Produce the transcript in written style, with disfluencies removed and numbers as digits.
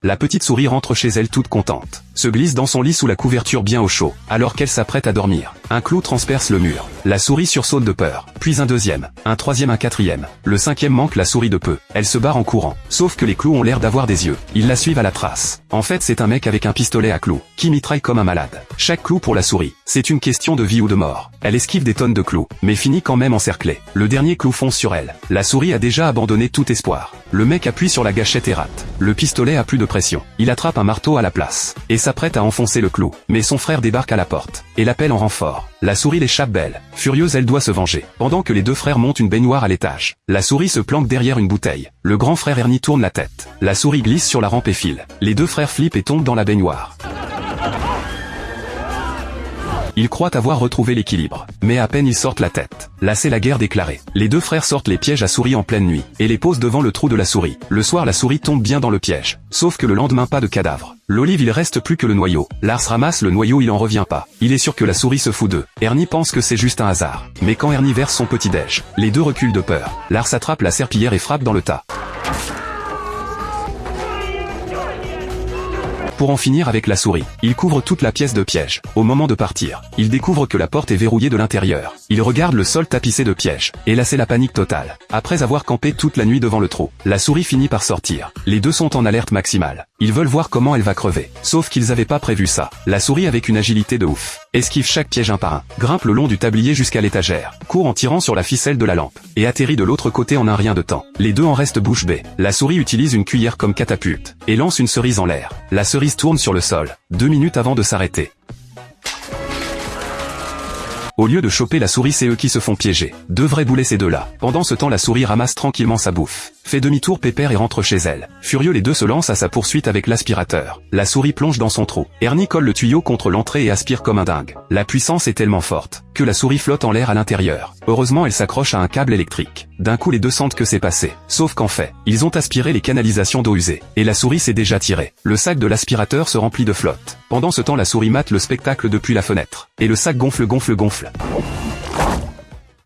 La petite souris rentre chez elle toute contente, se glisse dans son lit sous la couverture bien au chaud, alors qu'elle s'apprête à dormir. Un clou transperce le mur. La souris sursaute de peur, puis un deuxième, un troisième, un quatrième. Le cinquième manque la souris de peu. Elle se barre en courant. Sauf que les clous ont l'air d'avoir des yeux. Ils la suivent à la trace. En fait, c'est un mec avec un pistolet à clous, qui mitraille comme un malade. Chaque clou pour la souris, c'est une question de vie ou de mort. Elle esquive des tonnes de clous, mais finit quand même encerclée. Le dernier clou fonce sur elle. La souris a déjà abandonné tout espoir. Le mec appuie sur la gâchette et rate. Le pistolet a plus de pression. Il attrape un marteau à la place, et s'apprête à enfoncer le clou. Mais son frère débarque à la porte, et l'appelle en renfort. La souris l'échappe belle. Furieuse, elle doit se venger. Pendant que les deux frères montent une baignoire à l'étage, la souris se planque derrière une bouteille. Le grand frère Ernie tourne la tête. La souris glisse sur la rampe et file. Les deux frères flippent et tombent dans la baignoire. Ils croient avoir retrouvé l'équilibre, mais à peine ils sortent la tête. Là c'est la guerre déclarée. Les deux frères sortent les pièges à souris en pleine nuit, et les posent devant le trou de la souris. Le soir la souris tombe bien dans le piège. Sauf que le lendemain pas de cadavre. L'olive il reste plus que le noyau. Lars ramasse le noyau, il en revient pas. Il est sûr que la souris se fout d'eux. Ernie pense que c'est juste un hasard. Mais quand Ernie verse son petit déj, les deux reculent de peur. Lars attrape la serpillière et frappe dans le tas. Pour en finir avec la souris, il couvre toute la pièce de piège. Au moment de partir, il découvre que la porte est verrouillée de l'intérieur. Il regarde le sol tapissé de pièges, et là c'est la panique totale. Après avoir campé toute la nuit devant le trou, la souris finit par sortir. Les deux sont en alerte maximale. Ils veulent voir comment elle va crever. Sauf qu'ils avaient pas prévu ça. La souris avec une agilité de ouf esquive chaque piège un par un, grimpe le long du tablier jusqu'à l'étagère, court en tirant sur la ficelle de la lampe, et atterrit de l'autre côté en un rien de temps. Les deux en restent bouche bée. La souris utilise une cuillère comme catapulte, et lance une cerise en l'air. La cerise tourne sur le sol, 2 minutes avant de s'arrêter. Au lieu de choper la souris, c'est eux qui se font piéger. Devraient bouler ces deux-là. Pendant ce temps, la souris ramasse tranquillement sa bouffe, fait demi-tour pépère et rentre chez elle. Furieux, les deux se lancent à sa poursuite avec l'aspirateur. La souris plonge dans son trou. Ernie colle le tuyau contre l'entrée et aspire comme un dingue. La puissance est tellement forte que la souris flotte en l'air à l'intérieur. Heureusement, elle s'accroche à un câble électrique. D'un coup, les deux sentent que c'est passé. Sauf qu'en fait, ils ont aspiré les canalisations d'eau usée. Et la souris s'est déjà tirée. Le sac de l'aspirateur se remplit de flotte. Pendant ce temps, la souris mate le spectacle depuis la fenêtre. Et le sac gonfle.